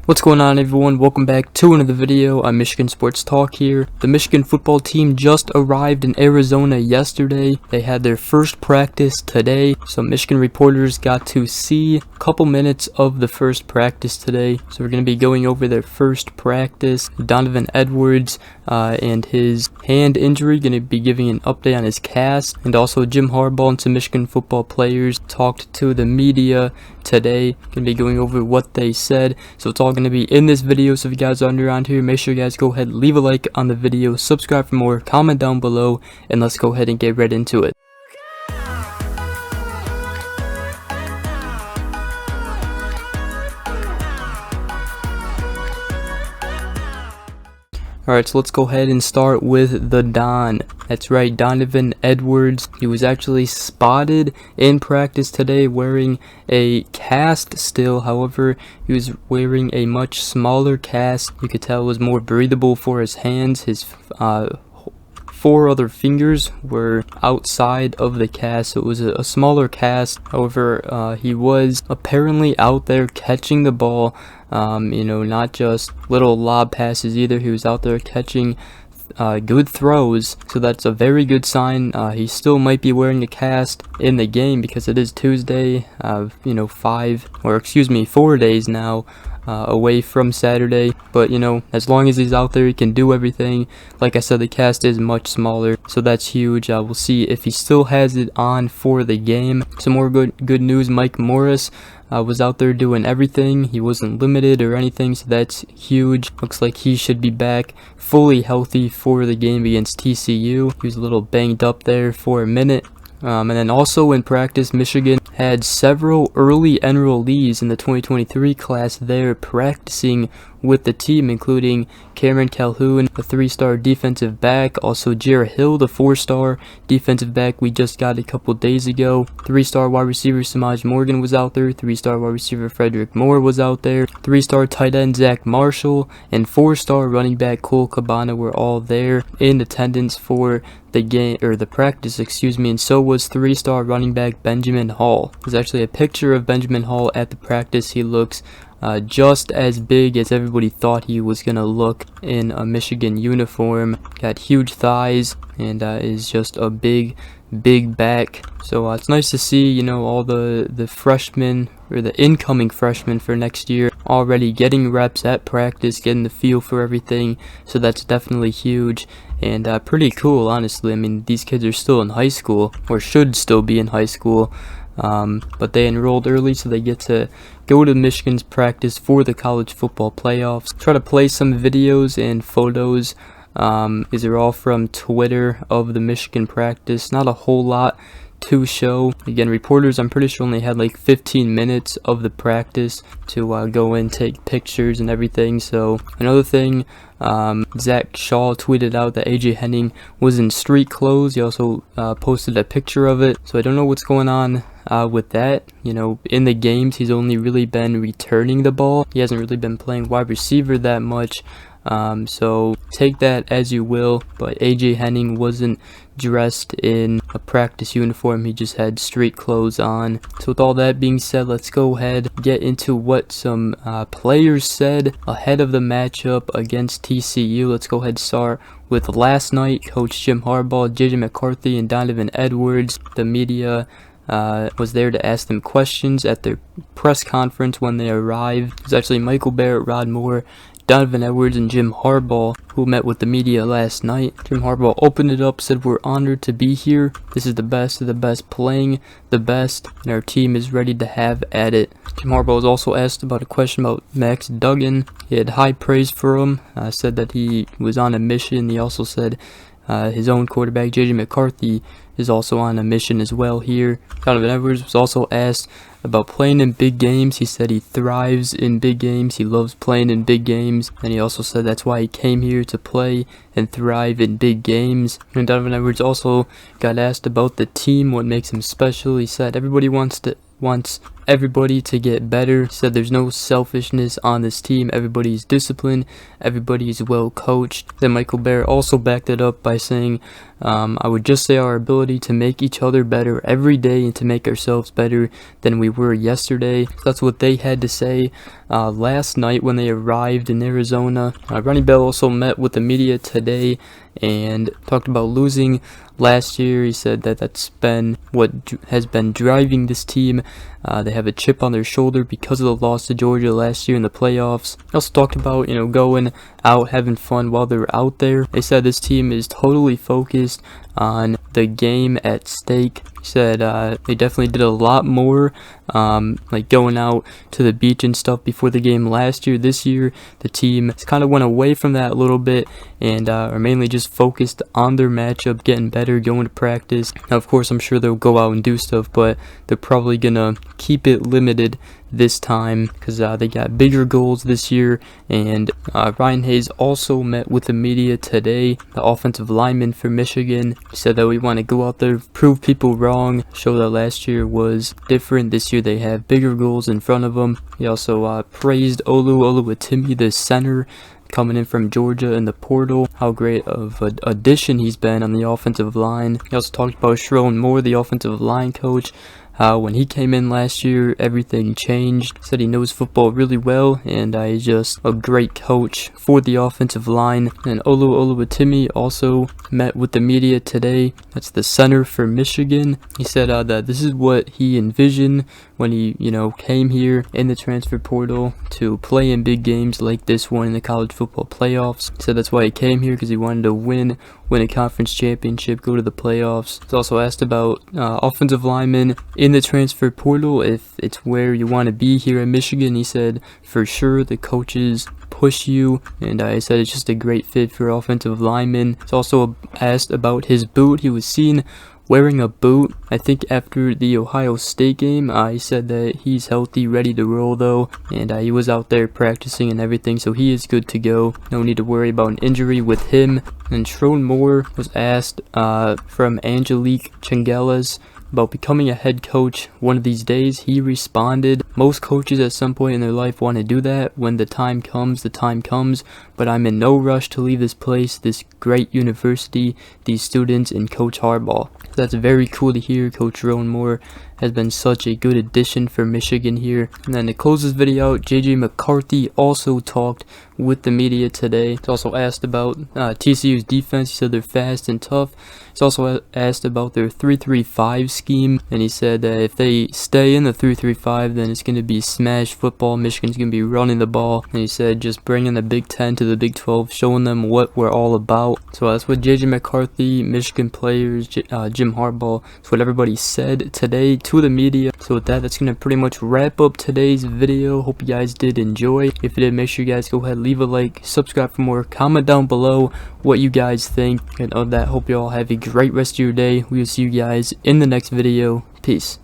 What's going on, everyone? Welcome back to another video on Michigan Sports Talk here. The Michigan football team just arrived in Arizona yesterday. They had their first practice today. Some Michigan reporters got to see a couple minutes of the first practice today. So we're going to be going over their first practice. Donovan Edwards and his hand injury, going to be giving an update on his cast. And also Jim Harbaugh and some Michigan football players talked to the media today. Going to be going over what they said. So it's all going to be in this video. So if you guys are new around here, make sure you guys go ahead, leave a like on the video, subscribe for more, comment down below, and let's go ahead and get right into it. Alright, so let's go ahead and start with the Don. That's right, Donovan Edwards. He was actually spotted in practice today wearing a cast still. However, he was wearing a much smaller cast. You could tell it was more breathable for his hands. His four other fingers were outside of the cast, so it was a smaller cast. However, he was apparently out there catching the ball, not just little lob passes either. He was out there catching good throws, so that's a very good sign. He still might be wearing a cast in the game because it is Tuesday, 4 days now away from Saturday, but as long as he's out there, he can do everything. Like I said, the cast is much smaller, so that's huge. We'll see if he still has it on for the game. Some more good news: Mike Morris was out there doing everything. He wasn't limited or anything, so that's huge. Looks like he should be back fully healthy for the game against TCU. He was a little banged up there for a minute. And then also in practice, Michigan had several early enrollees in the 2023 class there practicing with the team, including Cameron Calhoun, a 3-star defensive back, also Jared Hill, the 4-star defensive back we just got a couple days ago. 3-star wide receiver Samaj Morgan was out there, 3-star wide receiver Frederick Moore was out there, 3-star tight end Zach Marshall, and 4-star running back Cole Cabana were all there in attendance for the game, or the practice, and so was 3-star running back Benjamin Hall. There's actually a picture of Benjamin Hall at the practice. He looks just as big as everybody thought he was gonna look in a Michigan uniform. Got huge thighs and is just a big back. So it's nice to see, all the freshmen, or the incoming freshmen for next year, already getting reps at practice, getting the feel for everything. So that's definitely huge and pretty cool, honestly. I mean, these kids are still in high school, or should still be in high school. But they enrolled early, so they get to go to Michigan's practice for the college football playoffs. Try to play some videos and photos. These are all from Twitter of the Michigan practice. Not a whole lot to show. Again, reporters, I'm pretty sure, only had like 15 minutes of the practice to go in, take pictures and everything. So another thing, Zach Shaw tweeted out that AJ Henning was in street clothes. He also posted a picture of it. So I don't know what's going on with that. In the games, he's only really been returning the ball. He hasn't really been playing wide receiver that much. So take that as you will, but AJ Henning wasn't dressed in a practice uniform. He just had street clothes on. So with all that being said, let's go ahead, get into what some players said ahead of the matchup against TCU. Let's go ahead and start with last night. Coach Jim Harbaugh, JJ McCarthy, and Donovan Edwards. The media was there to ask them questions at their press conference when they arrived. It was actually Michael Barrett, Rod Moore, Donovan Edwards, and Jim Harbaugh who met with the media last night. Jim Harbaugh opened it up, said, "We're honored to be here. This is the best of the best playing the best, and our team is ready to have at it." Jim Harbaugh was also asked about a question about Max Duggan. He had high praise for him, said that he was on a mission. He also said his own quarterback, JJ McCarthy, is also on a mission as well here. Donovan Edwards was also asked about playing in big games. He said he thrives in big games. He loves playing in big games. And he also said that's why he came here, to play and thrive in big games. And Donovan Edwards also got asked about the team, what makes him special. He said everybody wants everybody to get better. He said there's no selfishness on this team. Everybody's disciplined. Everybody's well coached. Then Michael Bear also backed it up by saying, I would just say our ability to make each other better every day and to make ourselves better than we were yesterday. So that's what they had to say last night when they arrived in Arizona. Ronnie Bell also met with the media today and talked about losing last year. He said that that's been what has been driving this team. They have a chip on their shoulder because of the loss to Georgia last year in the playoffs. He also talked about, going out, having fun while they're out there. They said this team is totally focused on the game at stake. He said they definitely did a lot more, like going out to the beach and stuff before the game last year. This year, the team kind of went away from that a little bit and are mainly just focused on their matchup, getting better, going to practice. Now, of course, I'm sure they'll go out and do stuff, but they're probably gonna keep it limited this time because they got bigger goals this year. And Ryan Hayes also met with the media today, the offensive lineman for Michigan. He said that we want to go out there, prove people wrong, show that last year was different. This year they have bigger goals in front of them. He also praised Oluwatimi, the center coming in from Georgia in the portal, how great of an addition he's been on the offensive line. He also talked about Sherrone Moore, the offensive line coach, how when he came in last year, everything changed. Said he knows football really well, and he's just a great coach for the offensive line. And Oluwatimi also met with the media today. That's the center for Michigan. He said that this is what he envisioned when he, came here in the transfer portal to play in big games like this one in the college football playoffs. He said that's why he came here, because he wanted to win a conference championship, go to the playoffs. He's also asked about offensive linemen in the transfer portal, if it's where you want to be here in Michigan. He said for sure the coaches push you, and he said it's just a great fit for offensive linemen. He's also asked about his boot. He was seen wearing a boot, I think, after the Ohio State game. He said that he's healthy, ready to roll though, and he was out there practicing and everything, so he is good to go. No need to worry about an injury with him. And Sherrone Moore was asked from Angelique Chengelas about becoming a head coach one of these days. He responded, most coaches at some point in their life want to do that. When the time comes, but I'm in no rush to leave this place, this great university, these students, and Coach Harbaugh. So that's very cool to hear. Coach Sherrone Moore has been such a good addition for Michigan here. And then to close this video out, JJ McCarthy also talked with the media today. He's also asked about TCU's defense. He said they're fast and tough. He's also asked about their 3-3-5 scheme, and he said that if they stay in the 3-3-5, then it's going to be smash football. Michigan's going to be running the ball. And he said just bringing the Big 10 to the Big 12, showing them what we're all about. So that's what JJ McCarthy, Michigan players, Jim Harbaugh, that's what everybody said today to the media. So with that, that's going to pretty much wrap up today's video. Hope you guys did enjoy. If you did, make sure you guys go ahead, leave a like, subscribe for more, comment down below what you guys think. And of that, hope you all have a great rest of your day. We will see you guys in the next video. Peace.